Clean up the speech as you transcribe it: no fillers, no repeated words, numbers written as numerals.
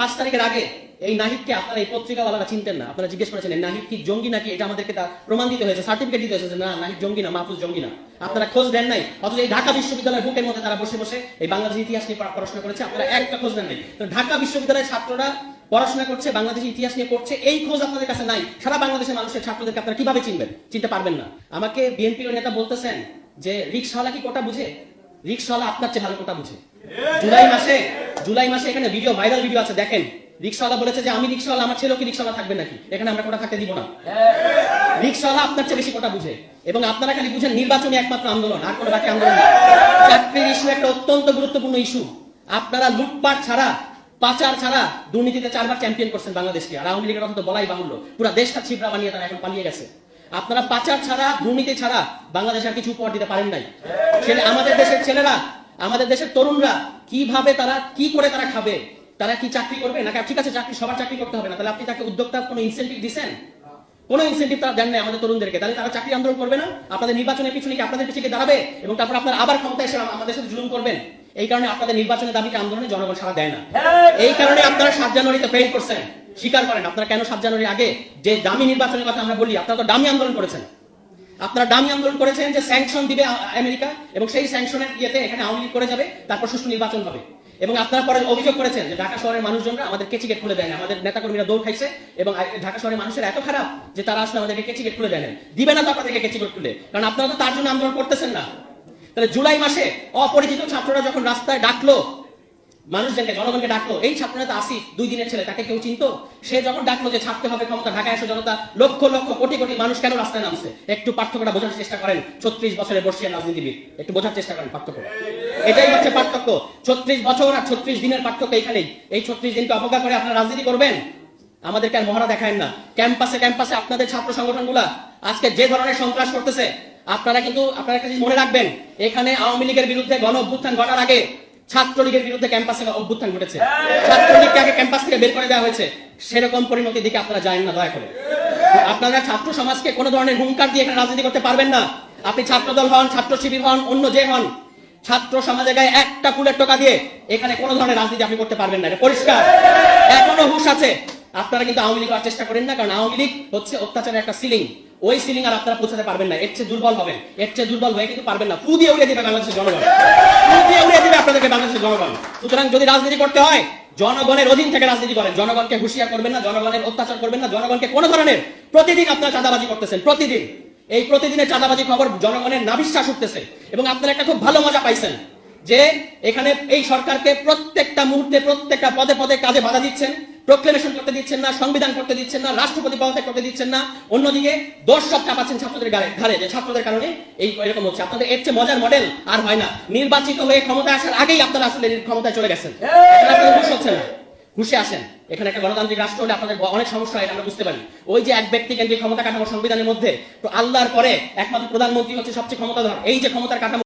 5 তারিখের আগে এই নাহিদকে আপনারা এই পত্রিকাওয়ালারা চিনতেন না। আপনারা জিজ্ঞেস করেছেন নাহিদ কি জঙ্গি নাকি, এটা আমাদেরকে তা প্রমাণ দিতে হয়েছে, সার্টিফিকেট দিতে হয়েছে যে না নাহিদ জঙ্গি না, মাহফুজ জঙ্গি না। আপনারা খোঁজ দেন নাই, অথচ এই ঢাকা বিশ্ববিদ্যালয়ের বুকের মধ্যে তারা বসে বসে এই বাংলাদেশের ইতিহাস নিয়ে পড়াশোনা করেছে, আপনারা একটা খোঁজ দেন নাই। তো ঢাকা বিশ্ববিদ্যালয়ের ছাত্ররা পড়াশোনা করছে, বাংলাদেশের ইতিহাস নিয়ে পড়ছে, এই খোঁজ আপনাদের কাছে নাই। সারা বাংলাদেশের মানুষের ছাত্রদেরকে আপনারা কিভাবে চিনবেন? চিনতে পারবেন না। আমাকে বিএনপির নেতা বলতেছেন যে রিকশাওয়ালা কি কোটা বুঝে? রিকশাওয়ালা আপনার চেয়ে ভালো কোটা বুঝে। জুলাই মাসে এখানে ভিডিও, ভাইরাল ভিডিও আছে, দেখেন। রিকশাওয়ালা বলেছে যে আমি রিকশাওয়ালা, আমার ছেলেও কি রিকশাওয়ালা থাকবে নাকি? এখানে আমরা কোটা থাকতে দিব না। রিকশাওয়ালা আপনার চেয়ে বেশি কোটা বুঝে, এবং আপনারা খালি বুঝেন নির্বাচনী একমাত্র আন্দোলন, আর কোনো বাকি আন্দোলন না। চাকরির ইস্যু একটা অত্যন্ত গুরুত্বপূর্ণ ইস্যু। আপনারা লুটপাট ছাড়া, পাচার ছাড়া দুর্নীতিতে 4 বার চ্যাম্পিয়ন করছেন বাংলাদেশকে। আর আওয়ামী লীগের কথা তো বলাই বাহুল্য, পুরো দেশটা ছিবড়া বানিয়ে তারা এখন পালিয়ে গেছে। আপনারা পাচার ছাড়া, দুর্নীতি ছাড়া বাংলাদেশে আর কিছু উপহার দিতে পারেন নাই। আমাদের দেশের ছেলেরা, আমাদের দেশের তরুণরা কিভাবে, তারা কি করে তারা খাবে? তারা কি চাকরি করবে নাকি? ঠিক আছে, চাকরি সবার চাকরি করতে হবে না, তাহলে আপনি তাকে উদ্যোক্তা কোনো ইনসেন্টিভ দিচ্ছেন? কোনো ইনসেন্টিভ তারা দেন নাই আমাদের তরুণদেরকে, তাহলে তারা চাকরি আন্দোলন করবে না? আপনাদের নির্বাচনের পিছনে কি আপনাদের পিছনে দাঁড়াবে এবং তারপর আপনারা আবার ক্ষমতায় এসে আমাদের সাথে জুলুম করবেন? এই কারণে আপনাদের নির্বাচনের দাবিকে আন্দোলনে জনগণ সাড়া দেয় না। এই কারণে আপনারা 7 জানুয়ারিতে ফেল করছেন। স্বীকার করেন আপনারা কেন 7 জানুয়ারি আগে যে দামি নির্বাচনের কথা আমরা বলি, আপনারা তো দামি আন্দোলন করেছেন। আপনারা দামি আন্দোলন করেছেন যে স্যাংশন দিবে আমেরিকা, এবং সেই স্যাংশনের ইয়েতে এখানে আওয়ামী লীগ করে যাবে, তারপর সুষ্ঠু নির্বাচন হবে। এবং আপনারা পরে অভিযোগ করেছেন যে ঢাকা শহরের মানুষজনরা আমাদের কেচিগেট খুলে দেয় না, আমাদের নেতাকর্মীরা দৌড় খাইছে, এবং ঢাকা শহরের মানুষের এত খারাপ যে তারা আসলে আমাদেরকে কেচিগেট খুলে দেয় না। দিবে না তো আপনাদেরকে কেচিগেট খুলে, কারণ আপনারা তো তার জন্য আন্দোলন করতেছেন না। তাহলে জুলাই মাসে অপরিচিত ছাত্ররা যখন রাস্তায় ডাকলো, মানুষজনকে, জনগণকে ডাকলো, এই ছাত্রনেতা আসিফ 2 দিনের ছেলে, তাকে কেউ চিনতো? সে যখন ডাকলো যে ছাড়তে হবে ক্ষমতা, ঢাকায় এসে জনতা, লক্ষ লক্ষ কোটি কোটি মানুষ কেন রাস্তায় নামছে? একটু পার্থক্যটা বোঝার চেষ্টা করেন। 36 বছরের বর্ষিয়ান রাজনীতিবিদ, একটু বোঝার চেষ্টা করেন পার্থক্য। এটাই হচ্ছে পার্থক্য। 36 বছর আর 36 দিনের পার্থক্য এইখানেই। এই 36 দিনকে অবজ্ঞা করে আপনারা রাজনীতি করবেন? আমাদেরকে আর মহড়া দেখায় না। ক্যাম্পাসে ক্যাম্পাসে আপনাদের ছাত্র সংগঠনগুলা আজকে যে ধরনের সন্ত্রাস করতেছে, আপনারা একটা জিনিস মনে রাখবেন, এখানে আওয়ামী লীগের বিরুদ্ধে গণ অভ্যুত্থান ঘটার আগে ছাত্রলীগের বিরুদ্ধে ক্যাম্পাসে অভ্যুত্থান ঘটেছে। ছাত্রলীগকে আগে ক্যাম্পাস থেকে বের করে দেওয়া হয়েছে। সেরকম পরিণতির দিকে আপনারা যান না, দয়া করে। আপনারা ছাত্র সমাজকে কোনো ধরনের হুঙ্কার দিয়ে এখানে রাজনীতি করতে পারবেন না। আপনি ছাত্রদল হন, ছাত্র শিবির হন, অন্য যে হন, ছাত্র সমাজের গায়ে একটা ফুলের টোকা দিয়ে এখানে কোনো ধরনের রাজনীতি আপনি করতে পারবেন না, এটা পরিষ্কার। এখনো হুঁশ আছে। আপনারা কিন্তু আওয়ামী লীগ করার চেষ্টা করেন না, কারণ আওয়ামী লীগ হচ্ছে অত্যাচারের একটা সিলিং। ওই সিলিং আর আপনারা পৌঁছাতে পারবেন না। এর চেয়ে দুর্বল হবেন, এর চেয়ে দুর্বল হয়ে কিন্তু পারবেন না। ফু দিয়ে উড়িয়ে দিবে বাংলাদেশের জনগণ, ফু দিয়ে উড়িয়ে দিবে আপনাদেরকে বাংলাদেশের জনগণ। সুতরাং যদি রাজনীতি করতে হয়, জনগণের অধীন থেকে রাজনীতি করেন। জনগণকে হুঁশিয়ার করবেন না, জনগণের অত্যাচার করবেন না, জনগণকে কোনো ধরনের, প্রতিদিন আপনারা চাঁদাবাজি করতেছেন, প্রতিদিন। এই প্রতিদিনের চাঁদাবাজি খবর জনগণের নাভিশ্বাস উঠতেছে, এবং আপনারা একটা খুব ভালো মজা পাইছেন যে এখানে এই সরকারকে প্রত্যেকটা মুহূর্তে, প্রত্যেকটা পদে পদে কাজে বাধা দিচ্ছেন, প্রোক্লেমেশন করতে দিচ্ছেন না, সংবিধান করতে দিচ্ছেন না, রাষ্ট্রপতি পদত্যাগ করতে দিচ্ছেন না। অন্যদিকে দোষ সব চাপাচ্ছেন ছাত্রদের ঘাড়ে, যে ছাত্রদের কারণে এই এরকম হচ্ছে। আপনাদের এর চেয়ে মজার মডেল আর হয় না। নির্বাচিত হয়ে ক্ষমতায় আসার আগেই আপনারা আসলে ক্ষমতায় চলে গেছেন। আপনাদের হুঁশ হচ্ছে না, হুঁশে আসেন। এখানে একটা গণতান্ত্রিক রাষ্ট্র হলে আপনাদের অনেক সমস্যা হয়, আমরা বুঝতে পারি। ওই যে এক ব্যক্তি কেন্দ্রিক ক্ষমতা কাঠামো সংবিধানের মধ্যে, তো আল্লাহর পরে একমাত্র প্রধানমন্ত্রী হচ্ছে সবচেয়ে ক্ষমতাধর। এই যে ক্ষমতার কাঠামো